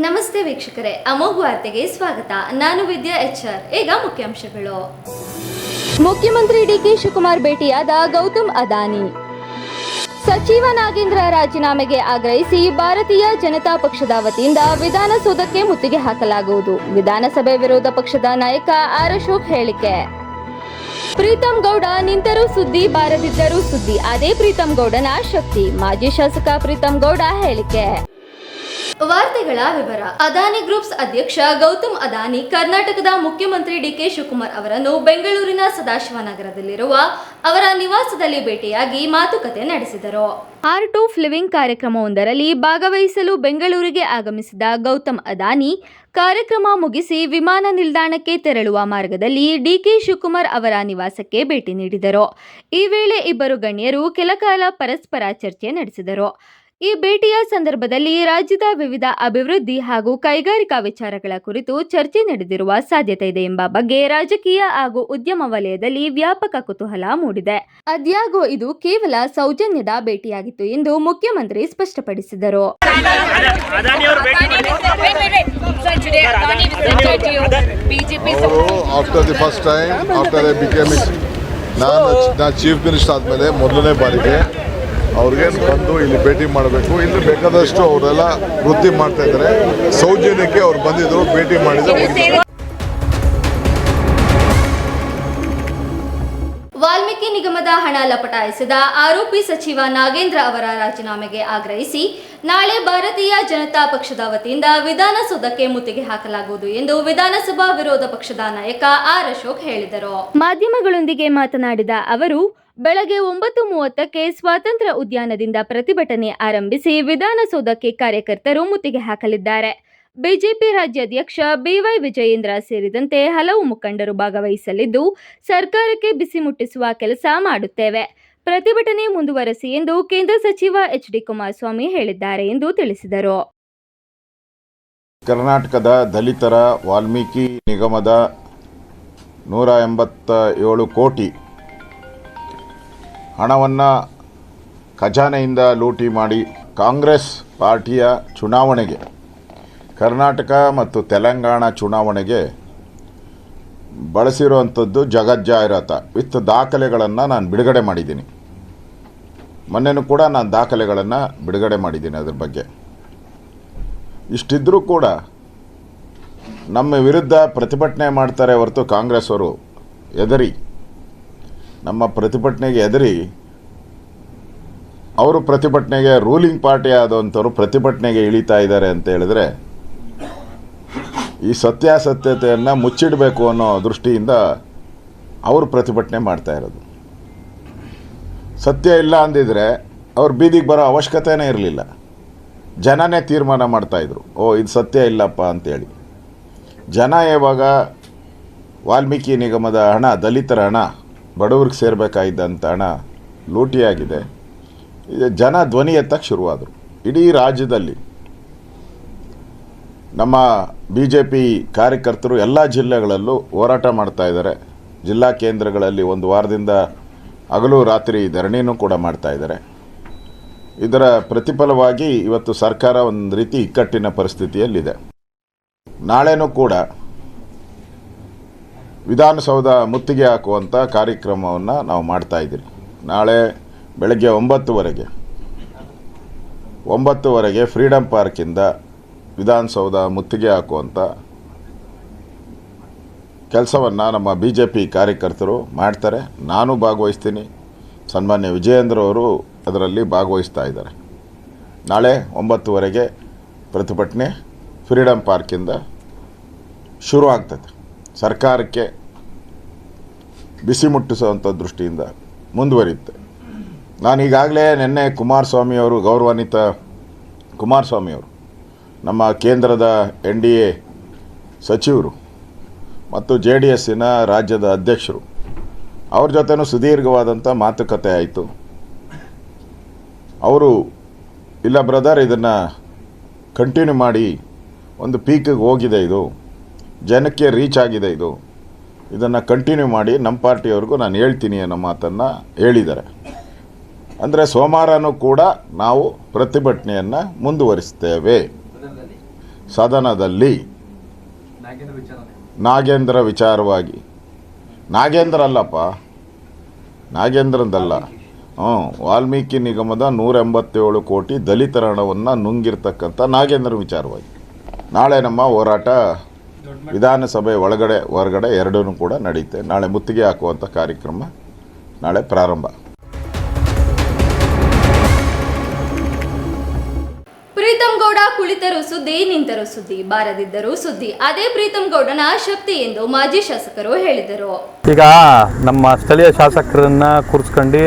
ನಮಸ್ತೆ ವೀಕ್ಷಕರೇ, ಅಮೋಘ ವಾರ್ತೆಗೆ ಸ್ವಾಗತ. ನಾನು ವಿದ್ಯಾ HR. ಈಗ ಮುಖ್ಯಾಂಶಗಳು. ಮುಖ್ಯಮಂತ್ರಿ ಡಿಕೆ ಶಿವಕುಮಾರ್ ಭೇಟಿಯಾದ ಗೌತಮ್ ಅದಾನಿ. ಸಚಿವ ನಾಗೇಂದ್ರ ರಾಜೀನಾಮೆಗೆ ಆಗ್ರಹಿಸಿ ಭಾರತೀಯ ಜನತಾ ಪಕ್ಷದ ವತಿಯಿಂದ ವಿಧಾನಸೌಧಕ್ಕೆ ಮುತ್ತಿಗೆ ಹಾಕಲಾಗುವುದು. ವಿಧಾನಸಭೆ ವಿರೋಧ ಪಕ್ಷದ ನಾಯಕ ಆರ್ ಅಶೋಕ್ ಹೇಳಿಕೆ. ಪ್ರೀತಂ ಗೌಡ ನಿಂತರೂ ಸುದ್ದಿ, ಬಾರದಿದ್ದರೂ ಸುದ್ದಿ, ಅದೇ ಪ್ರೀತಂ ಗೌಡನ ಶಕ್ತಿ. ಮಾಜಿ ಶಾಸಕ ಪ್ರೀತಂ ಗೌಡ ಹೇಳಿಕೆ. ವಾರ್ತೆಗಳ ವಿವರ. ಅದಾನಿ ಗ್ರೂಪ್ಸ್ ಅಧ್ಯಕ್ಷ ಗೌತಮ್ ಅದಾನಿ ಕರ್ನಾಟಕದ ಮುಖ್ಯಮಂತ್ರಿ ಡಿಕೆ ಶಿವಕುಮಾರ್ ಅವರನ್ನು ಬೆಂಗಳೂರಿನ ಸದಾಶಿವನಗರದಲ್ಲಿರುವ ಅವರ ನಿವಾಸದಲ್ಲಿ ಭೇಟಿಯಾಗಿ ಮಾತುಕತೆ ನಡೆಸಿದರು. ಆರ್ಟ್ ಆಫ್ ಲಿವಿಂಗ್ ಕಾರ್ಯಕ್ರಮವೊಂದರಲ್ಲಿ ಭಾಗವಹಿಸಲು ಬೆಂಗಳೂರಿಗೆ ಆಗಮಿಸಿದ ಗೌತಮ್ ಅದಾನಿ ಕಾರ್ಯಕ್ರಮ ಮುಗಿಸಿ ವಿಮಾನ ನಿಲ್ದಾಣಕ್ಕೆ ತೆರಳುವ ಮಾರ್ಗದಲ್ಲಿ ಡಿಕೆ ಶಿವಕುಮಾರ್ ಅವರ ನಿವಾಸಕ್ಕೆ ಭೇಟಿ ನೀಡಿದರು. ಈ ವೇಳೆ ಇಬ್ಬರು ಗಣ್ಯರು ಕೆಲಕಾಲ ಪರಸ್ಪರ ಚರ್ಚೆ ನಡೆಸಿದರು. ಈ ಭೇಟಿಯ ಸಂದರ್ಭದಲ್ಲಿ ರಾಜ್ಯದ ವಿವಿಧ ಅಭಿವೃದ್ಧಿ ಹಾಗೂ ಕೈಗಾರಿಕಾ ವಿಚಾರಗಳ ಕುರಿತು ಚರ್ಚೆ ನಡೆದಿರುವ ಸಾಧ್ಯತೆ ಇದೆ ಎಂಬ ಬಗ್ಗೆ ರಾಜಕೀಯ ಹಾಗೂ ಉದ್ಯಮ ವಲಯದಲ್ಲಿ ವ್ಯಾಪಕ ಕುತೂಹಲ ಮೂಡಿದೆ. ಆದಾಗ್ಯೂ ಇದು ಕೇವಲ ಸೌಜನ್ಯದ ಭೇಟಿಯಾಗಿತ್ತು ಎಂದು ಮುಖ್ಯಮಂತ್ರಿ ಸ್ಪಷ್ಟಪಡಿಸಿದರು. ನಾನು ಚೀಫ್ ಮಿನಿಸ್ಟರ್ ಆದಮೇಲೆ ಮೊದಲನೇ ಬಾರಿಗೆ ಅವ್ರಿಗೆ ಬಂದು ಇಲ್ಲಿ ಭೇಟಿ ಮಾಡಬೇಕು. ಇಲ್ಲಿ ಬೇಕಾದಷ್ಟು ಅವರೆಲ್ಲ ವೃತ್ತಿ ಮಾಡ್ತಾ ಇದ್ದಾರೆ. ಸೌಜನ್ಯಕ್ಕೆ ಅವ್ರು ಬಂದಿದ್ರು, ಭೇಟಿ ಮಾಡಿದ್ರು. ವಾಲ್ಮೀಕಿ ನಿಗಮದ ಹಣ ಲಪಟಾಯಿಸಿದ ಆರೋಪಿ ಸಚಿವ ನಾಗೇಂದ್ರ ಅವರ ರಾಜೀನಾಮೆಗೆ ಆಗ್ರಹಿಸಿ ನಾಳೆ ಭಾರತೀಯ ಜನತಾ ಪಕ್ಷದ ವತಿಯಿಂದ ವಿಧಾನಸೌಧಕ್ಕೆ ಮುತ್ತಿಗೆ ಹಾಕಲಾಗುವುದು ಎಂದು ವಿಧಾನಸಭಾ ವಿರೋಧ ಪಕ್ಷದ ನಾಯಕ ಆರ್ ಅಶೋಕ್ ಹೇಳಿದರು. ಮಾಧ್ಯಮಗಳೊಂದಿಗೆ ಮಾತನಾಡಿದ ಅವರು, ಬೆಳಗ್ಗೆ 9:30ಕ್ಕೆ ಸ್ವಾತಂತ್ರ್ಯ ಉದ್ಯಾನದಿಂದ ಪ್ರತಿಭಟನೆ ಆರಂಭಿಸಿ ವಿಧಾನಸೌಧಕ್ಕೆ ಕಾರ್ಯಕರ್ತರು ಮುತ್ತಿಗೆ ಹಾಕಲಿದ್ದಾರೆ. ಬಿಜೆಪಿ ರಾಜ್ಯಾಧ್ಯಕ್ಷ BY ವಿಜಯೇಂದ್ರ ಸೇರಿದಂತೆ ಹಲವು ಮುಖಂಡರು ಭಾಗವಹಿಸಲಿದ್ದು, ಸರ್ಕಾರಕ್ಕೆ ಬಿಸಿ ಮುಟ್ಟಿಸುವ ಕೆಲಸ ಮಾಡುತ್ತೇವೆ. ಪ್ರತಿಭಟನೆ ಮುಂದುವರೆಸಿ ಎಂದು ಕೇಂದ್ರ ಸಚಿವ HD ಕುಮಾರಸ್ವಾಮಿ ಹೇಳಿದ್ದಾರೆ ಎಂದು ತಿಳಿಸಿದರು. ಕರ್ನಾಟಕದ ದಲಿತರ ವಾಲ್ಮೀಕಿ ನಿಗಮದ 187 ಕೋಟಿ ಹಣವನ್ನು ಖಜಾನೆಯಿಂದ ಲೂಟಿ ಮಾಡಿ ಕಾಂಗ್ರೆಸ್ ಪಾರ್ಟಿಯ ಚುನಾವಣೆಗೆ, ಕರ್ನಾಟಕ ಮತ್ತು ತೆಲಂಗಾಣ ಚುನಾವಣೆಗೆ ಬಳಸಿರುವಂಥದ್ದು ಜಗಜ್ಜಾಹಿರಾತ ವಿತ್ ದಾಖಲೆಗಳನ್ನು ನಾನು ಬಿಡುಗಡೆ ಮಾಡಿದ್ದೀನಿ. ಮೊನ್ನೆನೂ ಕೂಡ ನಾನು ದಾಖಲೆಗಳನ್ನು ಬಿಡುಗಡೆ ಮಾಡಿದ್ದೀನಿ. ಅದ್ರ ಬಗ್ಗೆ ಇಷ್ಟಿದ್ರೂ ಕೂಡ ನಮ್ಮ ವಿರುದ್ಧ ಪ್ರತಿಭಟನೆ ಮಾಡ್ತಾರೆ ಹೊರತು ಕಾಂಗ್ರೆಸ್ ಅವರು ನಮ್ಮ ಪ್ರತಿಭಟನೆಗೆ ಹೆದರಿ ಅವರು ಪ್ರತಿಭಟನೆಗೆ ರೂಲಿಂಗ್ ಪಾರ್ಟಿ ಆದಂಥವ್ರು ಪ್ರತಿಭಟನೆಗೆ ಇಳಿತಾ ಇದ್ದಾರೆ ಅಂತ ಹೇಳಿದ್ರೆ ಈ ಸತ್ಯಾಸತ್ಯತೆಯನ್ನು ಮುಚ್ಚಿಡಬೇಕು ಅನ್ನೋ ದೃಷ್ಟಿಯಿಂದ ಅವರು ಪ್ರತಿಭಟನೆ ಮಾಡ್ತಾ ಇರೋದು. ಸತ್ಯ ಇಲ್ಲ ಅಂದಿದ್ರೆ ಅವ್ರು ಬೀದಿಗೆ ಬರೋ ಅವಶ್ಯಕತೆನೇ ಇರಲಿಲ್ಲ. ಜನನೇ ತೀರ್ಮಾನ ಮಾಡ್ತಾಯಿದ್ರು, ಇದು ಸತ್ಯ ಇಲ್ಲಪ್ಪ ಅಂತೇಳಿ. ಜನ ಯಾವಾಗ ವಾಲ್ಮೀಕಿ ನಿಗಮದ ಹಣ, ದಲಿತರ ಹಣ, ಬಡವ್ರಿಗೆ ಸೇರಬೇಕಾಗಿದ್ದಂಥ ಹಣ ಲೂಟಿಯಾಗಿದೆ, ಜನ ಧ್ವನಿ ಎತ್ತಕ್ಕೆ ಶುರುವಾದರು. ಇಡೀ ರಾಜ್ಯದಲ್ಲಿ ನಮ್ಮ BJP ಕಾರ್ಯಕರ್ತರು ಎಲ್ಲ ಜಿಲ್ಲೆಗಳಲ್ಲೂ ಹೋರಾಟ ಮಾಡ್ತಾ ಇದ್ದಾರೆ. ಜಿಲ್ಲಾ ಕೇಂದ್ರಗಳಲ್ಲಿ ಒಂದು ವಾರದಿಂದ ಹಗಲು ರಾತ್ರಿ ಧರಣಿನೂ ಕೂಡ ಮಾಡ್ತಾ ಇದ್ದಾರೆ. ಇದರ ಪ್ರತಿಫಲವಾಗಿ ಇವತ್ತು ಸರ್ಕಾರ ಒಂದು ರೀತಿ ಇಕ್ಕಟ್ಟಿನ ಪರಿಸ್ಥಿತಿಯಲ್ಲಿದೆ. ನಾಳೆನೂ ಕೂಡ ವಿಧಾನಸೌಧ ಮುತ್ತಿಗೆ ಹಾಕುವಂಥ ಕಾರ್ಯಕ್ರಮವನ್ನು ನಾವು ಮಾಡ್ತಾ ಇದ್ದೀವಿ. ನಾಳೆ ಬೆಳಗ್ಗೆ 9:00ವರೆಗೆ ಫ್ರೀಡಮ್ ಪಾರ್ಕಿಂದ ವಿಧಾನಸೌಧ ಮುತ್ತಿಗೆ ಹಾಕುವಂಥ ಕೆಲಸವನ್ನು ನಮ್ಮ BJP ಕಾರ್ಯಕರ್ತರು ಮಾಡ್ತಾರೆ. ನಾನು ಭಾಗವಹಿಸ್ತೀನಿ. ಸನ್ಮಾನ್ಯ ವಿಜಯೇಂದ್ರ ಅವರು ಅದರಲ್ಲಿ ಭಾಗವಹಿಸ್ತಾ ಇದ್ದಾರೆ. ನಾಳೆ 9:00ವರೆಗೆ ಪ್ರತಿಭಟನೆ ಫ್ರೀಡಮ್ ಪಾರ್ಕಿಂದ ಶುರು ಆಗ್ತದೆ. ಸರ್ಕಾರಕ್ಕೆ ಬಿಸಿ ಮುಟ್ಟಿಸುವಂಥ ದೃಷ್ಟಿಯಿಂದ ಮುಂದುವರಿಯುತ್ತೆ. ನಾನು ಈಗಾಗಲೇ ನಿನ್ನೆ ಗೌರವಾನ್ವಿತ ಕುಮಾರಸ್ವಾಮಿ ಅವರು, ನಮ್ಮ ಕೇಂದ್ರದ NDA ಸಚಿವರು ಮತ್ತು JDSನ ರಾಜ್ಯದ ಅಧ್ಯಕ್ಷರು, ಅವ್ರ ಜೊತೆನೂ ಸುದೀರ್ಘವಾದಂಥ ಮಾತುಕತೆ ಆಯಿತು. ಅವರು, ಇಲ್ಲ ಬ್ರದರ್, ಇದನ್ನು ಕಂಟಿನ್ಯೂ ಮಾಡಿ, ಒಂದು ಪೀಕಿಗೆ ಹೋಗಿದೆ, ಇದು ಜನಕ್ಕೆ ರೀಚ್ ಆಗಿದೆ, ಇದನ್ನು ಕಂಟಿನ್ಯೂ ಮಾಡಿ, ನಮ್ಮ ಪಾರ್ಟಿಯವ್ರಿಗೂ ನಾನು ಹೇಳ್ತೀನಿ ಅನ್ನೋ ಮಾತನ್ನು ಹೇಳಿದ್ದಾರೆ. ಅಂದರೆ ಸೋಮವಾರನೂ ಕೂಡ ನಾವು ಪ್ರತಿಭಟನೆಯನ್ನು ಮುಂದುವರಿಸ್ತೇವೆ. ಸದನದಲ್ಲಿ ನಾಗೇಂದ್ರ ವಿಚಾರವಾಗಿ, ನಾಗೇಂದ್ರ ಅಲ್ಲಪ್ಪ, ನಾಗೇಂದ್ರದಲ್ಲ, ವಾಲ್ಮೀಕಿ ನಿಗಮದ 187 ಕೋಟಿ ದಲಿತರ ಹಣವನ್ನು ನುಂಗಿರ್ತಕ್ಕಂಥ ನಾಗೇಂದ್ರ ವಿಚಾರವಾಗಿ ನಾಳೆ ನಮ್ಮ ಹೋರಾಟ ವಿಧಾನಸಭೆ ಒಳಗಡೆ ಹೊರಗಡೆ ಎರಡೂ ಕೂಡ ನಡೆಯುತ್ತೆ. ನಾಳೆ ಮುತ್ತಿಗೆ ಹಾಕುವಂಥ ಕಾರ್ಯಕ್ರಮ ನಾಳೆ ಪ್ರಾರಂಭ. ಪ್ರೀತಂ ಗೌಡ ಕುಳಿತರೂ ಸುದ್ದಿ, ನಿಂತರೂ ಸುದ್ದಿ, ಬಾರದಿದ್ದರೂ ಸುದ್ದಿ. ಅದೇ ಪ್ರೀತಂ ಗೌಡನ ಶಕ್ತಿ ಎಂದು ಮಾಜಿ ಶಾಸಕರು ಹೇಳಿದರು. ಈಗ ನಮ್ಮ ಸ್ಥಳೀಯ ಶಾಸಕರನ್ನ ಕೂರಿಸ್ಕೊಂಡು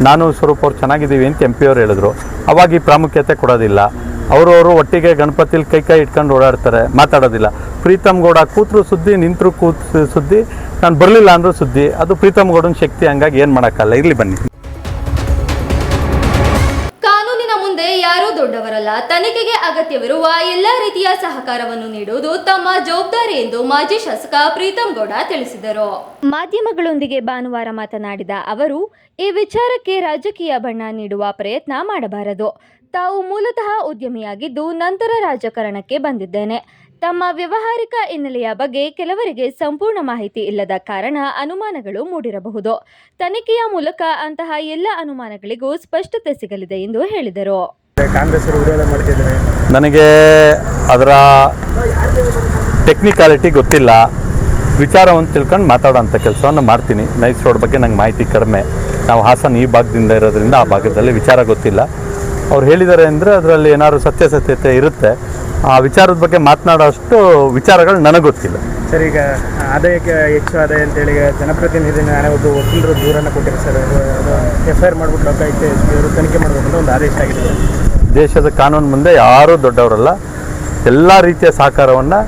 ನಾನು ಸ್ವರೂಪ್ ಅವ್ರು ಚೆನ್ನಾಗಿದ್ದೀವಿ ಅಂತ MP ಅವ್ರು ಹೇಳಿದ್ರು. ಅವಾಗ ಈ ಪ್ರಾಮುಖ್ಯತೆ ಕೊಡೋದಿಲ್ಲ. ಅವರು ಒಟ್ಟಿಗೆ ಗಣಪತಿಲಿ ಕೈ ಇಟ್ಕೊಂಡು ಓಡಾಡ್ತಾರೆ, ಮಾತಾಡೋದಿಲ್ಲ. ಪ್ರೀತಮ್ ಗೌಡ ಕೂತ್ರು ಸುದ್ದಿ, ನಿಂತರು ಸುದ್ದಿ, ನಾನು ಬರಲಿಲ್ಲ ಅಂದರೂ ಸುದ್ದಿ. ಅದು ಪ್ರೀತಮ್ ಗೌಡನ ಶಕ್ತಿ. ಹಂಗಾಗಿ ಏನು ಮಾಡೋಕ್ಕಲ್ಲ. ಇರಲಿ ಬನ್ನಿ. ಕಾನೂನಿನ ಮುಂದೆ ಯಾರೂ ದೊಡ್ಡವರಲ್ಲ. ತನಿಖೆಗೆ ಅಗತ್ಯವಿರುವ ಎಲ್ಲ ರೀತಿಯ ಸಹಕಾರವನ್ನು ನೀಡುವುದು ತಮ್ಮ ಜವಾಬ್ದಾರಿ ಎಂದು ಮಾಜಿ ಶಾಸಕ ಪ್ರೀತಮ್ ಗೌಡ ತಿಳಿಸಿದರು. ಮಾಧ್ಯಮಗಳೊಂದಿಗೆ ಭಾನುವಾರ ಮಾತನಾಡಿದ ಅವರು, ಈ ವಿಚಾರಕ್ಕೆ ರಾಜಕೀಯ ಬಣ್ಣ ನೀಡುವ ಪ್ರಯತ್ನ ಮಾಡಬಾರದು. ತಾವು ಮೂಲತಃ ಉದ್ಯಮಿಯಾಗಿದ್ದು ನಂತರ ರಾಜಕಾರಣಕ್ಕೆ ಬಂದಿದ್ದೇನೆ. ತಮ್ಮ ವ್ಯಾವಹಾರಿಕ ಹಿನ್ನೆಲೆಯ ಬಗ್ಗೆ ಕೆಲವರಿಗೆ ಸಂಪೂರ್ಣ ಮಾಹಿತಿ ಇಲ್ಲದ ಕಾರಣ ಅನುಮಾನಗಳು ಮೂಡಿರಬಹುದು. ತನಿಖೆಯ ಮೂಲಕ ಅಂತಹ ಎಲ್ಲ ಅನುಮಾನಗಳಿಗೂ ಸ್ಪಷ್ಟತೆ ಸಿಗಲಿದೆ ಎಂದು ಹೇಳಿದರು. ನನಗೆ ಅದರ ಟೆಕ್ನಿಕಾಲಿಟಿ ಗೊತ್ತಿಲ್ಲ. ವಿಚಾರವನ್ನು ತಿಳ್ಕೊಂಡು ಮಾತಾಡೋಂಥ ಕೆಲಸವನ್ನು ಮಾಡ್ತೀನಿ. ನೈಸ್ ರೋಡ್ ಬಗ್ಗೆ ನಂಗೆ ಮಾಹಿತಿ ಕಡಿಮೆ. ನಾವು ಹಾಸನ ಈ ಭಾಗದಿಂದ ಇರೋದ್ರಿಂದ ಆ ಭಾಗದಲ್ಲಿ ವಿಚಾರ ಗೊತ್ತಿಲ್ಲ. ಅವ್ರು ಹೇಳಿದ್ದಾರೆ ಅಂದರೆ ಅದರಲ್ಲಿ ಏನಾದ್ರು ಸತ್ಯಾಸತ್ಯತೆ ಇರುತ್ತೆ. ಆ ವಿಚಾರದ ಬಗ್ಗೆ ಮಾತನಾಡೋಷ್ಟು ವಿಚಾರಗಳು ನನಗೆ ಗೊತ್ತಿಲ್ಲ. ಸರ್, ಈಗ ಆದಾಯಕ್ಕೆ ಹೆಚ್ಚು ಆದಾಯ ಅಂತೇಳಿ ಜನಪ್ರತಿನಿಧಿ ನಾನೇ ಒಬ್ಬ ವಕೀಲರು ದೂರನ್ನು ಕೊಟ್ಟಿದ್ದಾರೆ ಸರ್. FIR ಮಾಡಿಬಿಟ್ಟು ಲೋಕಾಯುಕ್ತ ಅವರು ತನಿಖೆ ಮಾಡಬೇಕಂತ ಒಂದು ಆದೇಶ ಆಗಿದೆ. ದೇಶದ ಕಾನೂನು ಮುಂದೆ ಯಾರೂ ದೊಡ್ಡವರಲ್ಲ. ಎಲ್ಲ ರೀತಿಯ ಸಹಕಾರವನ್ನು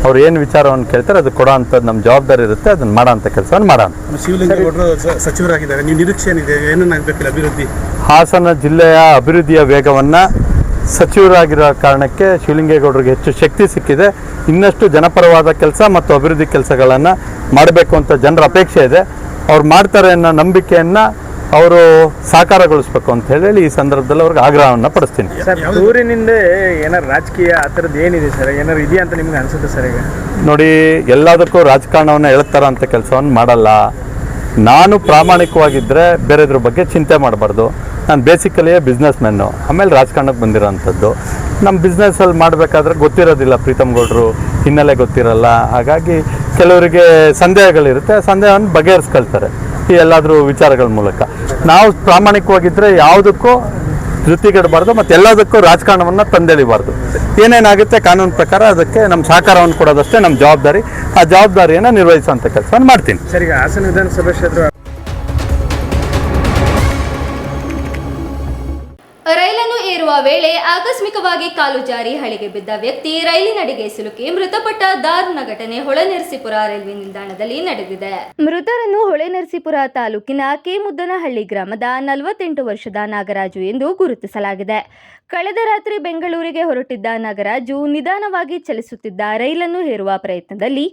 ಅವ್ರು ಏನು ವಿಚಾರವನ್ನು ಕೇಳ್ತಾರೆ ಅದು ಕೊಡೋ ಅಂಥದ್ದು ನಮ್ಮ ಜವಾಬ್ದಾರಿ ಇರುತ್ತೆ. ಅದನ್ನು ಮಾಡೋ ಅಂಥ ಕೆಲಸವನ್ನು ಮಾಡೋಣ. ಶಿವಲಿಂಗೇಗೌಡರು ಸಚಿವರಾಗಿದ್ದಾರೆ. ನೀವು ನಿರೀಕ್ಷೆ ಏನಿದೆ? ಏನಾಗಬೇಕಿಲ್ಲ ಅಭಿವೃದ್ಧಿ? ಹಾಸನ ಜಿಲ್ಲೆಯ ಅಭಿವೃದ್ಧಿಯ ವೇಗವನ್ನು ಸಚಿವರಾಗಿರೋ ಕಾರಣಕ್ಕೆ ಶಿವಲಿಂಗೇಗೌಡರಿಗೆ ಹೆಚ್ಚು ಶಕ್ತಿ ಸಿಕ್ಕಿದೆ. ಇನ್ನಷ್ಟು ಜನಪರವಾದ ಕೆಲಸ ಮತ್ತು ಅಭಿವೃದ್ಧಿ ಕೆಲಸಗಳನ್ನು ಮಾಡಬೇಕು ಅಂತ ಜನರ ಅಪೇಕ್ಷೆ ಇದೆ. ಅವ್ರು ಮಾಡ್ತಾರೆ ಅನ್ನೋ ನಂಬಿಕೆಯನ್ನು ಅವರು ಸಾಕಾರಗೊಳಿಸ್ಬೇಕು ಅಂತ ಹೇಳಿ ಈ ಸಂದರ್ಭದಲ್ಲಿ ಅವ್ರಿಗೆ ಆಗ್ರಹವನ್ನು ಪಡಿಸ್ತೀನಿ. ಸರ್, ಊರಿನಿಂದ ಏನಾರು ರಾಜಕೀಯ ಆ ಥರದ್ದು ಏನಿದೆ ಸರ್? ಏನಾರು ಇದೆಯಾ ಅಂತ ನಿಮ್ಗೆ ಅನಿಸುತ್ತೆ ಸರ್? ಈಗ ನೋಡಿ, ಎಲ್ಲದಕ್ಕೂ ರಾಜಕಾರಣವನ್ನು ಹೇಳ್ತಾರ ಅಂತ ಕೆಲಸವನ್ನು ಮಾಡಲ್ಲ. ನಾನು ಪ್ರಾಮಾಣಿಕವಾಗಿದ್ದರೆ ಬೇರೆದ್ರ ಬಗ್ಗೆ ಚಿಂತೆ ಮಾಡಬಾರ್ದು. ನಾನು ಬೇಸಿಕಲಿಯೇ ಬಿಸ್ನೆಸ್ ಮ್ಯಾನು, ಆಮೇಲೆ ರಾಜಕಾರಣಕ್ಕೆ ಬಂದಿರೋವಂಥದ್ದು. ನಮ್ಮ ಬಿಸ್ನೆಸ್ಸಲ್ಲಿ ಮಾಡಬೇಕಾದ್ರೆ ಗೊತ್ತಿರೋದಿಲ್ಲ, ಪ್ರೀತಮ್ ಗೌಡರು ಹಿನ್ನೆಲೆ ಗೊತ್ತಿರಲ್ಲ. ಹಾಗಾಗಿ ಕೆಲವರಿಗೆ ಸಂದೇಹಗಳಿರುತ್ತೆ. ಸಂದೇಹವನ್ನು ಬಗೆಹರಿಸ್ಕೊಳ್ತಾರೆ ಈ ಎಲ್ಲಾದರೂ ವಿಚಾರಗಳ ಮೂಲಕ. ನಾವು ಪ್ರಾಮಾಣಿಕವಾಗಿದ್ದರೆ ಯಾವುದಕ್ಕೂ ಜೊತೆಗಿಡಬಾರ್ದು ಮತ್ತು ಎಲ್ಲದಕ್ಕೂ ರಾಜಕಾರಣವನ್ನು ತಂದೆಳಿಬಾರ್ದು. ಏನೇನಾಗುತ್ತೆ ಕಾನೂನು ಪ್ರಕಾರ ಅದಕ್ಕೆ ನಮ್ಮ ಸಹಕಾರವನ್ನು ಕೊಡೋದಷ್ಟೇ ನಮ್ಮ ಜವಾಬ್ದಾರಿ. ಆ ಜವಾಬ್ದಾರಿಯನ್ನು ನಿರ್ವಹಿಸುವಂಥ ಕೆಲಸವನ್ನು ಮಾಡ್ತೀನಿ. ಸರ್, ಈಗ ಹಾಸನ ವಿಧಾನಸಭೆ ಕ್ಷೇತ್ರ ರೈಲನ್ನು ಏರುವ ವೇಳೆ ಆಕಸ್ಮಿಕವಾಗಿ ಕಾಲು ಜಾರಿ ಹಳಿಗೆ ಬಿದ್ದ ವ್ಯಕ್ತಿ ರೈಲಿನಡಿಗೆ ಸಿಲುಕಿ ಮೃತಪಟ್ಟ ದಾರುಣ ಘಟನೆ ಹೊಳೆನರಸೀಪುರ ರೈಲ್ವೆ ನಿಲ್ದಾಣದಲ್ಲಿ ನಡೆದಿದೆ. ಮೃತರನ್ನು ಹೊಳೆನರಸೀಪುರ ತಾಲೂಕಿನ ಕೆಮುದ್ದನಹಳ್ಳಿ ಗ್ರಾಮದ 48 ವರ್ಷದ ನಾಗರಾಜು ಎಂದು ಗುರುತಿಸಲಾಗಿದೆ. ಕಳೆದ ರಾತ್ರಿ ಬೆಂಗಳೂರಿಗೆ ಹೊರಟಿದ್ದ ನಾಗರಾಜು ನಿಧಾನವಾಗಿ ಚಲಿಸುತ್ತಿದ್ದ ರೈಲನ್ನು ಏರುವ ಪ್ರಯತ್ನದಲ್ಲಿ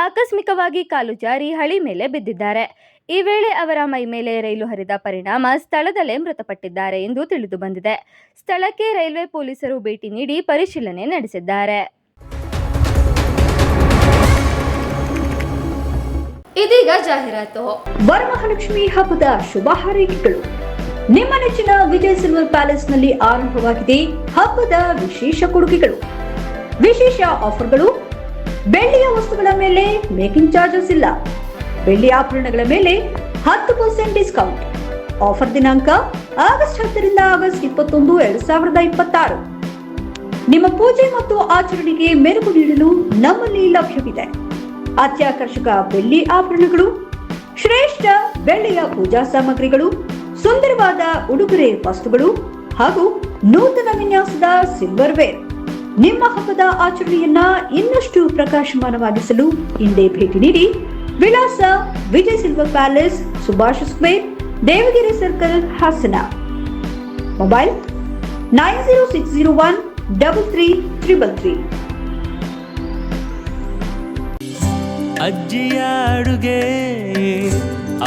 ಆಕಸ್ಮಿಕವಾಗಿ ಕಾಲು ಜಾರಿ ಹಳಿ ಮೇಲೆ ಬಿದ್ದಿದ್ದಾರೆ. ಈ ವೇಳೆ ಅವರ ಮೈ ಮೇಲೆ ರೈಲು ಹರಿದ ಪರಿಣಾಮ ಸ್ಥಳದಲ್ಲೇ ಮೃತಪಟ್ಟಿದ್ದಾರೆ ಎಂದು ತಿಳಿದು ಬಂದಿದೆ. ಸ್ಥಳಕ್ಕೆ ರೈಲ್ವೆ ಪೊಲೀಸರು ಭೇಟಿ ನೀಡಿ ಪರಿಶೀಲನೆ ನಡೆಸಿದ್ದಾರೆ. ಇದೀಗ ಜಾಹೀರಾತು. ವರಮಹಾಲಕ್ಷ್ಮಿ ಹಬ್ಬದ ಶುಭ ಹಾರೈಕೆಗಳು. ನಿಮ್ಮ ನೆಚ್ಚಿನ ವಿಜಯ್ ಸಿಲ್ವರ್ ಪ್ಯಾಲೇಸ್ ನಲ್ಲಿ ಆರಂಭವಾಗಿದೆ ಹಬ್ಬದ ವಿಶೇಷ ಕೊಡುಗೆಗಳು, ವಿಶೇಷ ಆಫರ್ಗಳು. ಬೆಳ್ಳಿಯ ವಸ್ತುಗಳ ಮೇಲೆ ಮೇಕಿಂಗ್ ಚಾರ್ಜಸ್ ಇಲ್ಲ. ಬೆಳ್ಳಿ ಆಭರಣಗಳ ಮೇಲೆ 10% ಡಿಸ್ಕೌಂಟ್. ಆಫರ್ ದಿನಾಂಕ ಆಗಸ್ಟ್ 10 ರಿಂದ ಆಗಸ್ಟ್ 21, 2026. ನಿಮ್ಮ ಪೂಜೆ ಮತ್ತು ಆಚರಣೆಗೆ ಮೆರುಗು ನೀಡಲು ನಮ್ಮಲ್ಲಿ ಲಭ್ಯವಿದೆ ಅತ್ಯಾಕರ್ಷಕ ಬೆಳ್ಳಿ ಆಭರಣಗಳು, ಶ್ರೇಷ್ಠ ಬೆಳ್ಳಿಯ ಪೂಜಾ ಸಾಮಗ್ರಿಗಳು, ಸುಂದರವಾದ ಉಡುಗೊರೆ ವಸ್ತುಗಳು ಹಾಗೂ ನೂತನ ವಿನ್ಯಾಸದ ಸಿಲ್ವರ್ ವೇರ್. ನಿಮ್ಮ ಹಬ್ಬದ ಆಚರಣೆಯನ್ನ ಇನ್ನಷ್ಟು ಪ್ರಕಾಶಮಾನವಾಗಿಸಲು ಹಿಂದೆ ಭೇಟಿ ನೀಡಿ. ವಿಳಾಸ Vijay silver palace, Subhash square, Devagiri circle, Hassan. Mobile 9060133333. ಅಜ್ಜಿಯ ಅಡುಗೆ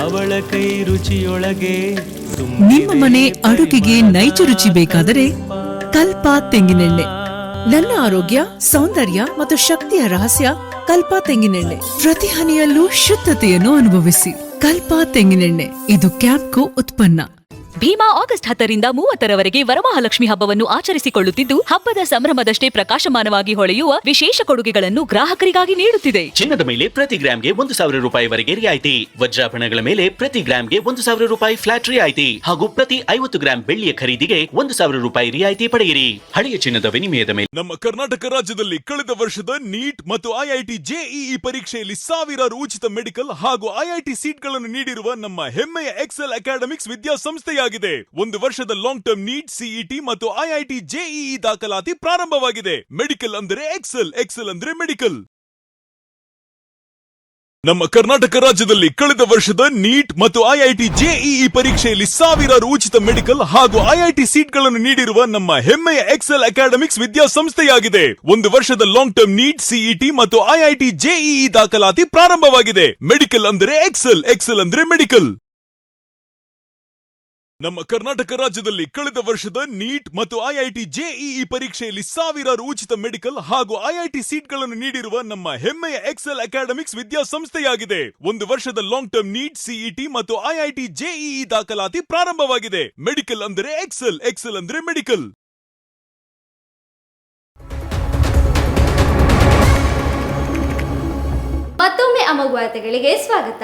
ಅವಳ ಕೈ ರುಚಿಯೊಳಗೆ. ನಿಮ್ಮ ಮನೆ ಅಡುಗೆಗೆ ನೈಜ ರುಚಿ ಬೇಕಾದರೆ ಕಲ್ಪ ತೆಂಗಿನೆಣ್ಣೆ, ನನ್ನ ಆರೋಗ್ಯ, ಸೌಂದರ್ಯ ಮತ್ತು ಶಕ್ತಿಯ ರಹಸ್ಯ ಕಲ್ಪ ತೆಂಗಿನೆಣ್ಣೆ. ಪ್ರತಿ ಹನಿಯಲ್ಲೂ ಶುದ್ಧತೆಯನ್ನು ಅನುಭವಿಸಿ. ಕಲ್ಪ ತೆಂಗಿನೆಣ್ಣೆ, ಇದು ಕ್ಯಾಂಪ್ಕೋ ಉತ್ಪನ್ನ. ಭೀಮಾ ಆಗಸ್ಟ್ 10ರಿಂದ 30ರವರೆಗೆ ವರಮಹಾಲಕ್ಷ್ಮಿ ಹಬ್ಬವನ್ನು ಆಚರಿಸಿಕೊಳ್ಳುತ್ತಿದ್ದು, ಹಬ್ಬದ ಸಂಭ್ರಮದಷ್ಟೇ ಪ್ರಕಾಶಮಾನವಾಗಿ ಹೊಳೆಯುವ ವಿಶೇಷ ಕೊಡುಗೆಗಳನ್ನು ಗ್ರಾಹಕರಿಗಾಗಿ ನೀಡುತ್ತಿದೆ. ಚಿನ್ನದ ಮೇಲೆ ಪ್ರತಿ ಗ್ರಾಮ್ಗೆ 1,000 ರೂಪಾಯಿವರೆಗೆ ರಿಯಾಯಿತಿ, ವಜ್ರಾಭರಣಗಳ ಮೇಲೆ ಪ್ರತಿ ಗ್ರಾಮ್ಗೆ 1,000 ರೂಪಾಯಿ ಫ್ಲಾಟ್ ರಿಯಾಯಿತಿ ಹಾಗೂ ಪ್ರತಿ 50 ಗ್ರಾಂ ಬೆಳ್ಳಿಯ ಖರೀದಿಗೆ 1,000 ರೂಪಾಯಿ ರಿಯಾಯಿತಿ ಪಡೆಯಿರಿ. ಹಳೆಯ ಚಿನ್ನದ ವಿನಿಮಯದ ಮೇಲೆ. ನಮ್ಮ ಕರ್ನಾಟಕ ರಾಜ್ಯದಲ್ಲಿ ಕಳೆದ ವರ್ಷದ ನೀಟ್ ಮತ್ತು ಐಐಟಿ ಜೆಇಇ ಪರೀಕ್ಷೆಯಲ್ಲಿ ಸಾವಿರಾರು ಉಚಿತ ಮೆಡಿಕಲ್ ಹಾಗೂ ಐಐಟಿ ಸೀಟ್ಗಳನ್ನು ನೀಡಿರುವ ನಮ್ಮ ಹೆಮ್ಮೆಯ ಎಕ್ಸೆಲ್ ಅಕಾಡೆಮಿಕ್ಸ್ ವಿದ್ಯಾಸಂಸ್ಥೆಯಾಗಿದೆ. ಒಂದು ವರ್ಷದ ಲಾಂಗ್ ಟರ್ಮ್ ನೀಟ್, ಸಿಇಟಿ ಮತ್ತು ಐಐಟಿ ಜೆಇಇ ದಾಖಲಾತಿ ಪ್ರಾರಂಭವಾಗಿದೆ. ಮೆಡಿಕಲ್ ಅಂದರೆ ಎಕ್ಸೆಲ್, ಎಕ್ಸೆಲ್ ಅಂದ್ರೆ ಮೆಡಿಕಲ್. ನಮ್ಮ ಕರ್ನಾಟಕ ರಾಜ್ಯದಲ್ಲಿ ಕಳೆದ ವರ್ಷದ ನೀಟ್ ಮತ್ತು ಐಐಟಿ ಜೆಇಇ ಪರೀಕ್ಷೆಯಲ್ಲಿ ಸಾವಿರಾರು ಉಚಿತ ಮೆಡಿಕಲ್ ಹಾಗೂ ಐಐಟಿ ಸೀಟ್ಗಳನ್ನು ನೀಡಿರುವ ನಮ್ಮ ಹೆಮ್ಮೆಯ ಎಕ್ಸೆಲ್ ಅಕಾಡೆಮಿಕ್ಸ್ ವಿದ್ಯಾಸಂಸ್ಥೆಯಾಗಿದೆ. ಒಂದು ವರ್ಷದ ಲಾಂಗ್ ಟರ್ಮ್ ನೀಟ್, ಸಿಇಟಿ ಮತ್ತು ಐಐಟಿ ಜೆಇಇ ದಾಖಲಾತಿ ಪ್ರಾರಂಭವಾಗಿದೆ. ಮೆಡಿಕಲ್ ಅಂದರೆ ಎಕ್ಸೆಲ್, ಎಕ್ಸೆಲ್ ಅಂದ್ರೆ ಮೆಡಿಕಲ್. ನಮ್ಮ ಕರ್ನಾಟಕ ರಾಜ್ಯದಲ್ಲಿ ಕಳೆದ ವರ್ಷದ ನೀಟ್ ಮತ್ತು ಐಐಟಿ ಜೆಇಇ ಪರೀಕ್ಷೆಯಲ್ಲಿ ಸಾವಿರಾರು ಉಚಿತ ಮೆಡಿಕಲ್ ಹಾಗೂ ಐಐಟಿ ಸೀಟ್ಗಳನ್ನು ನೀಡಿರುವ ನಮ್ಮ ಹೆಮ್ಮೆಯ ಎಕ್ಸೆಲ್ ಅಕಾಡೆಮಿಕ್ಸ್ ವಿದ್ಯಾಸಂಸ್ಥೆಯಾಗಿದೆ. ಒಂದು ವರ್ಷದ ಲಾಂಗ್ ಟರ್ಮ್ ನೀಟ್, ಸಿಇಟಿ ಮತ್ತು ಐಐಟಿ ಜೆಇಇ ದಾಖಲಾತಿ ಪ್ರಾರಂಭವಾಗಿದೆ. ಮೆಡಿಕಲ್ ಅಂದರೆ ಎಕ್ಸೆಲ್, ಎಕ್ಸೆಲ್ ಅಂದ್ರೆ ಮೆಡಿಕಲ್. ಮತ್ತೊಮ್ಮೆ ಅಮೋಘ ವಾರ್ತೆಗಳಿಗೆ ಸ್ವಾಗತ.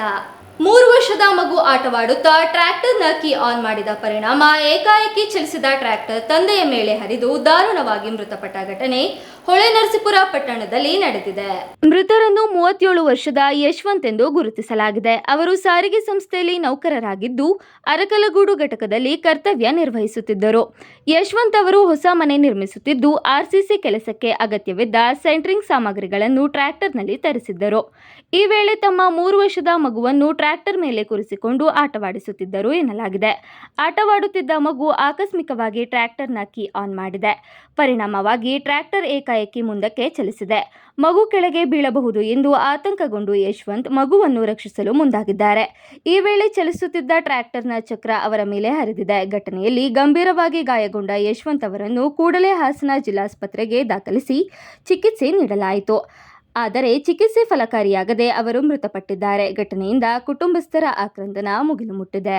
3 ವರ್ಷದ ಮಗು ಆಟವಾಡುತ್ತಾ ಟ್ರ್ಯಾಕ್ಟರ್ನ ಕೀ ಆನ್ ಮಾಡಿದ ಪರಿಣಾಮ ಏಕಾಏಕಿ ಚಲಿಸಿದ ಟ್ರ್ಯಾಕ್ಟರ್ ತಂದೆಯ ಮೇಲೆ ಹರಿದು ದಾರುಣವಾಗಿ ಮೃತಪಟ್ಟ ಘಟನೆ ಹೊಳೆನರಸೀಪುರ ಪಟ್ಟಣದಲ್ಲಿ ನಡೆದಿದೆ. ಮೃತರನ್ನು 37 ವರ್ಷದ ಯಶವಂತ್ ಎಂದು ಗುರುತಿಸಲಾಗಿದೆ. ಅವರು ಸಾರಿಗೆ ಸಂಸ್ಥೆಯಲ್ಲಿ ನೌಕರರಾಗಿದ್ದು ಅರಕಲಗೂಡು ಘಟಕದಲ್ಲಿ ಕರ್ತವ್ಯ ನಿರ್ವಹಿಸುತ್ತಿದ್ದರು. ಯಶವಂತ್ ಅವರು ಹೊಸ ಮನೆ ನಿರ್ಮಿಸುತ್ತಿದ್ದು ಆರ್ಸಿಸಿ ಕೆಲಸಕ್ಕೆ ಅಗತ್ಯವಿದ್ದ ಸೆಂಟ್ರಿಂಗ್ ಸಾಮಗ್ರಿಗಳನ್ನು ಟ್ರ್ಯಾಕ್ಟರ್ನಲ್ಲಿ ತರಿಸಿದ್ದರು. ಈ ವೇಳೆ ತಮ್ಮ 3 ವರ್ಷದ ಮಗುವನ್ನು ಟ್ರ್ಯಾಕ್ಟರ್ ಮೇಲೆ ಕೂರಿಸಿಕೊಂಡು ಆಟವಾಡಿಸುತ್ತಿದ್ದರು ಎನ್ನಲಾಗಿದೆ. ಆಟವಾಡುತ್ತಿದ್ದ ಮಗು ಆಕಸ್ಮಿಕವಾಗಿ ಟ್ರ್ಯಾಕ್ಟರ್ನ ಕೀ ಆನ್ ಮಾಡಿದೆ. ಪರಿಣಾಮವಾಗಿ ಟ್ರ್ಯಾಕ್ಟರ್ ಏಕಾಏಕಿ ಮುಂದಕ್ಕೆ ಚಲಿಸಿದೆ. ಮಗು ಕೆಳಗೆ ಬೀಳಬಹುದು ಎಂದು ಆತಂಕಗೊಂಡು ಯಶವಂತ್ ಮಗುವನ್ನು ರಕ್ಷಿಸಲು ಮುಂದಾಗಿದ್ದಾರೆ. ಈ ವೇಳೆ ಚಲಿಸುತ್ತಿದ್ದ ಟ್ರ್ಯಾಕ್ಟರ್ನ ಚಕ್ರ ಅವರ ಮೇಲೆ ಹರಿದಿದೆ. ಘಟನೆಯಲ್ಲಿ ಗಂಭೀರವಾಗಿ ಗಾಯಗೊಂಡ ಯಶವಂತ್ ಅವರನ್ನು ಕೂಡಲೇ ಹಾಸನ ಜಿಲ್ಲಾಸ್ಪತ್ರೆಗೆ ದಾಖಲಿಸಿ ಚಿಕಿತ್ಸೆ ನೀಡಲಾಯಿತು. ಆದರೆ ಚಿಕಿತ್ಸೆ ಫಲಕಾರಿಯಾಗದೆ ಅವರು ಮೃತಪಟ್ಟಿದ್ದಾರೆ. ಘಟನೆಯಿಂದ ಕುಟುಂಬಸ್ಥರ ಆಕ್ರಂದನ ಮುಗಿಲು ಮುಟ್ಟಿದೆ.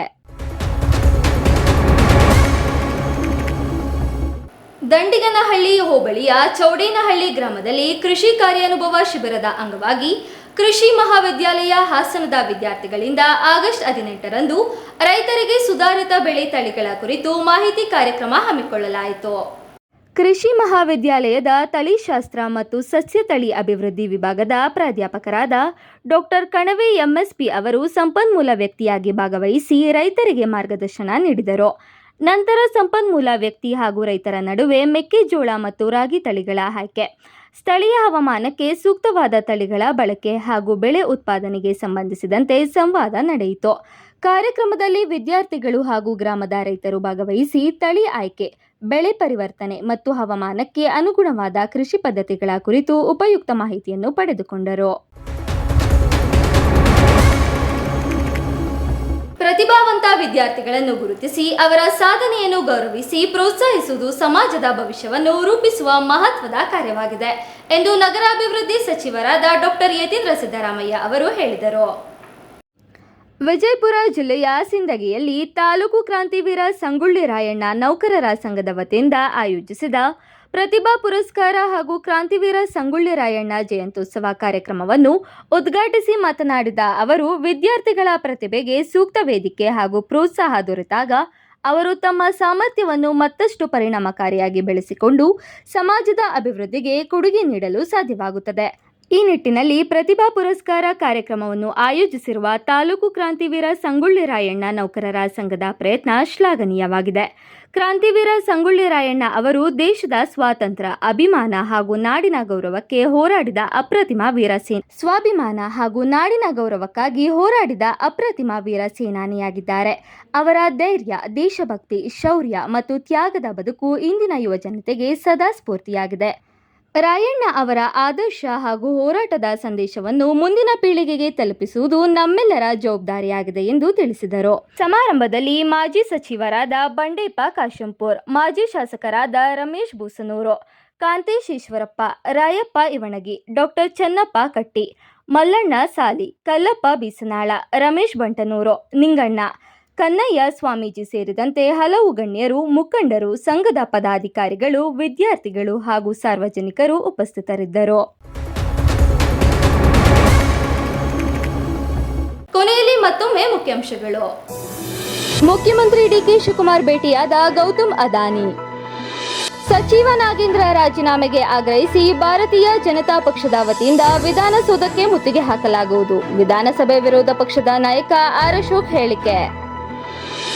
ದಂಡಿಗನಹಳ್ಳಿ ಹೋಬಳಿಯ ಚೌಡೇನಹಳ್ಳಿ ಗ್ರಾಮದಲ್ಲಿ ಕೃಷಿ ಕಾರ್ಯಾನುಭವ ಶಿಬಿರದ ಅಂಗವಾಗಿ ಕೃಷಿ ಮಹಾವಿದ್ಯಾಲಯ ಹಾಸನದ ವಿದ್ಯಾರ್ಥಿಗಳಿಂದ ಆಗಸ್ಟ್ 18ರಂದು ರೈತರಿಗೆ ಸುಧಾರಿತ ಬೆಳೆ ತಳಿಗಳ ಕುರಿತು ಮಾಹಿತಿ ಕಾರ್ಯಕ್ರಮ ಹಮ್ಮಿಕೊಳ್ಳಲಾಯಿತು. ಕೃಷಿ ಮಹಾವಿದ್ಯಾಲಯದ ತಳಿಶಾಸ್ತ್ರ ಮತ್ತು ಸಸ್ಯ ತಳಿ ಅಭಿವೃದ್ಧಿ ವಿಭಾಗದ ಪ್ರಾಧ್ಯಾಪಕರಾದ ಡಾಕ್ಟರ್ ಕಣವೆ ಎಂಎಸ್ಪಿ ಅವರು ಸಂಪನ್ಮೂಲ ವ್ಯಕ್ತಿಯಾಗಿ ಭಾಗವಹಿಸಿ ರೈತರಿಗೆ ಮಾರ್ಗದರ್ಶನ ನೀಡಿದರು. ನಂತರ ಸಂಪನ್ಮೂಲ ವ್ಯಕ್ತಿ ಹಾಗೂ ರೈತರ ನಡುವೆ ಮೆಕ್ಕೆಜೋಳ ಮತ್ತು ರಾಗಿ ತಳಿಗಳ ಆಯ್ಕೆ, ಸ್ಥಳೀಯ ಹವಾಮಾನಕ್ಕೆ ಸೂಕ್ತವಾದ ತಳಿಗಳ ಬಳಕೆ ಹಾಗೂ ಬೆಳೆ ಉತ್ಪಾದನೆಗೆ ಸಂಬಂಧಿಸಿದಂತೆ ಸಂವಾದ ನಡೆಯಿತು. ಕಾರ್ಯಕ್ರಮದಲ್ಲಿ ವಿದ್ಯಾರ್ಥಿಗಳು ಹಾಗೂ ಗ್ರಾಮದ ರೈತರು ಭಾಗವಹಿಸಿ ತಳಿ ಆಯ್ಕೆ, ಬೆಳೆ ಪರಿವರ್ತನೆ ಮತ್ತು ಹವಾಮಾನಕ್ಕೆ ಅನುಗುಣವಾದ ಕೃಷಿ ಪದ್ಧತಿಗಳ ಕುರಿತು ಉಪಯುಕ್ತ ಮಾಹಿತಿಯನ್ನು ಪಡೆದುಕೊಂಡರು. ಪ್ರತಿಭಾವಂತ ವಿದ್ಯಾರ್ಥಿಗಳನ್ನು ಗುರುತಿಸಿ ಅವರ ಸಾಧನೆಯನ್ನು ಗೌರವಿಸಿ ಪ್ರೋತ್ಸಾಹಿಸುವುದು ಸಮಾಜದ ಭವಿಷ್ಯವನ್ನು ರೂಪಿಸುವ ಮಹತ್ವದ ಕಾರ್ಯವಾಗಿದೆ ಎಂದು ನಗರಾಭಿವೃದ್ಧಿ ಸಚಿವರಾದ ಡಾಕ್ಟರ್ ಯತೀಂದ್ರ ಸಿದ್ದರಾಮಯ್ಯ ಅವರು ಹೇಳಿದರು. ವಿಜಯಪುರ ಜಿಲ್ಲೆಯ ಸಿಂದಗಿಯಲ್ಲಿ ತಾಲೂಕು ಕ್ರಾಂತಿವೀರ ಸಂಗೊಳ್ಳಿ ರಾಯಣ್ಣ ನೌಕರರ ಸಂಘದ ವತಿಯಿಂದ ಆಯೋಜಿಸಿದ ಪ್ರತಿಭಾ ಪುರಸ್ಕಾರ ಹಾಗೂ ಕ್ರಾಂತಿವೀರ ಸಂಗೊಳ್ಳಿ ರಾಯಣ್ಣ ಜಯಂತ್ಯುತ್ಸವ ಕಾರ್ಯಕ್ರಮವನ್ನು ಉದ್ಘಾಟಿಸಿ ಮಾತನಾಡಿದ ಅವರು, ವಿದ್ಯಾರ್ಥಿಗಳ ಪ್ರತಿಭೆಗೆ ಸೂಕ್ತ ವೇದಿಕೆ ಹಾಗೂ ಪ್ರೋತ್ಸಾಹ ದೊರೆತಾಗ ಅವರು ತಮ್ಮ ಸಾಮರ್ಥ್ಯವನ್ನು ಮತ್ತಷ್ಟು ಪರಿಣಾಮಕಾರಿಯಾಗಿ ಬೆಳೆಸಿಕೊಂಡು ಸಮಾಜದ ಅಭಿವೃದ್ಧಿಗೆ ಕೊಡುಗೆ ನೀಡಲು ಸಾಧ್ಯವಾಗುತ್ತದೆ. ಈ ನಿಟ್ಟಿನಲ್ಲಿ ಪ್ರತಿಭಾ ಪುರಸ್ಕಾರ ಕಾರ್ಯಕ್ರಮವನ್ನು ಆಯೋಜಿಸಿರುವ ತಾಲೂಕು ಕ್ರಾಂತಿವೀರ ಸಂಗೊಳ್ಳಿ ರಾಯಣ್ಣ ನೌಕರರ ಸಂಘದ ಪ್ರಯತ್ನ ಶ್ಲಾಘನೀಯವಾಗಿದೆ. ಕ್ರಾಂತಿವೀರ ಸಂಗೊಳ್ಳಿ ರಾಯಣ್ಣ ಅವರು ದೇಶದ ಸ್ವಾತಂತ್ರ್ಯ, ಅಭಿಮಾನ ಹಾಗೂ ನಾಡಿನ ಗೌರವಕ್ಕೆ ಹೋರಾಡಿದ ಅಪ್ರತಿಮ ವೀರ ಸ್ವಾಭಿಮಾನ ಹಾಗೂ ನಾಡಿನ ಗೌರವಕ್ಕಾಗಿ ಹೋರಾಡಿದ ಅಪ್ರತಿಮ ವೀರ ಸೇನಾನಿಯಾಗಿದ್ದಾರೆ. ಅವರ ಧೈರ್ಯ, ದೇಶಭಕ್ತಿ, ಶೌರ್ಯ ಮತ್ತು ತ್ಯಾಗದ ಬದುಕು ಇಂದಿನ ಯುವ ಜನತೆಗೆ ಸದಾ ಸ್ಫೂರ್ತಿಯಾಗಿದೆ. ರಾಯಣ್ಣ ಅವರ ಆದರ್ಶ ಹಾಗೂ ಹೋರಾಟದ ಸಂದೇಶವನ್ನು ಮುಂದಿನ ಪೀಳಿಗೆಗೆ ತಲುಪಿಸುವುದು ನಮ್ಮೆಲ್ಲರ ಜವಾಬ್ದಾರಿಯಾಗಿದೆ ಎಂದು ತಿಳಿಸಿದರು. ಸಮಾರಂಭದಲ್ಲಿ ಮಾಜಿ ಸಚಿವರಾದ ಬಂಡೆಪ್ಪ ಕಾಶಂಪುರ್, ಮಾಜಿ ಶಾಸಕರಾದ ರಮೇಶ್ ಬೂಸನೂರು, ಕಾಂತೇಶ್ ಈಶ್ವರಪ್ಪ, ರಾಯಪ್ಪ ಇವಣಗಿ, ಡಾಕ್ಟರ್ ಚನ್ನಪ್ಪ ಕಟ್ಟಿ, ಮಲ್ಲಣ್ಣ ಸಾಲಿ, ಕಲ್ಲಪ್ಪ ಬೀಸನಾಳ, ರಮೇಶ್ ಬಂಟನೂರು, ನಿಂಗಣ್ಣ, ಕನ್ನಯ್ಯ ಸ್ವಾಮೀಜಿ ಸೇರಿದಂತೆ ಹಲವು ಗಣ್ಯರು, ಮುಖಂಡರು, ಸಂಘದ ಪದಾಧಿಕಾರಿಗಳು, ವಿದ್ಯಾರ್ಥಿಗಳು ಹಾಗೂ ಸಾರ್ವಜನಿಕರು ಉಪಸ್ಥಿತರಿದ್ದರು. ಕೊನೆಯಲ್ಲಿ ಮತ್ತೊಮ್ಮೆ ಮುಖ್ಯಾಂಶಗಳು. ಮುಖ್ಯಮಂತ್ರಿ ಡಿಕೆ ಶಿವಕುಮಾರ್ ಭೇಟಿಯಾದ ಗೌತಮ್ ಅದಾನಿ. ಸಚಿವ ನಾಗೇಂದ್ರ ರಾಜೀನಾಮೆಗೆ ಆಗ್ರಹಿಸಿ ಭಾರತೀಯ ಜನತಾ ಪಕ್ಷದ ವತಿಯಿಂದ ವಿಧಾನಸೌಧಕ್ಕೆ ಮುತ್ತಿಗೆ ಹಾಕಲಾಗುವುದು. ವಿಧಾನಸಭೆ ವಿರೋಧ ಪಕ್ಷದ ನಾಯಕ ಆರ್ ಅಶೋಕ್ ಹೇಳಿಕೆ.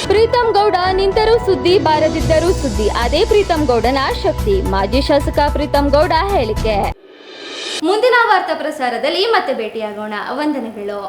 ಪ್ರೀತಂ ಗೌಡ ನಿಂತರೂ ಸುದ್ದಿ, ಬಾರದಿದ್ದರೂ ಸುದ್ದಿ, ಅದೇ ಪ್ರೀತಂ ಗೌಡನ ಶಕ್ತಿ. ಮಾಜಿ ಶಾಸಕ ಪ್ರೀತಂ ಗೌಡ ಹೇಳಿಕೆ. ಮುಂದಿನ ವಾರ್ತಾ ಪ್ರಸಾರದಲ್ಲಿ ಮತ್ತೆ ಭೇಟಿಯಾಗೋಣ. ವಂದನೆಗಳು.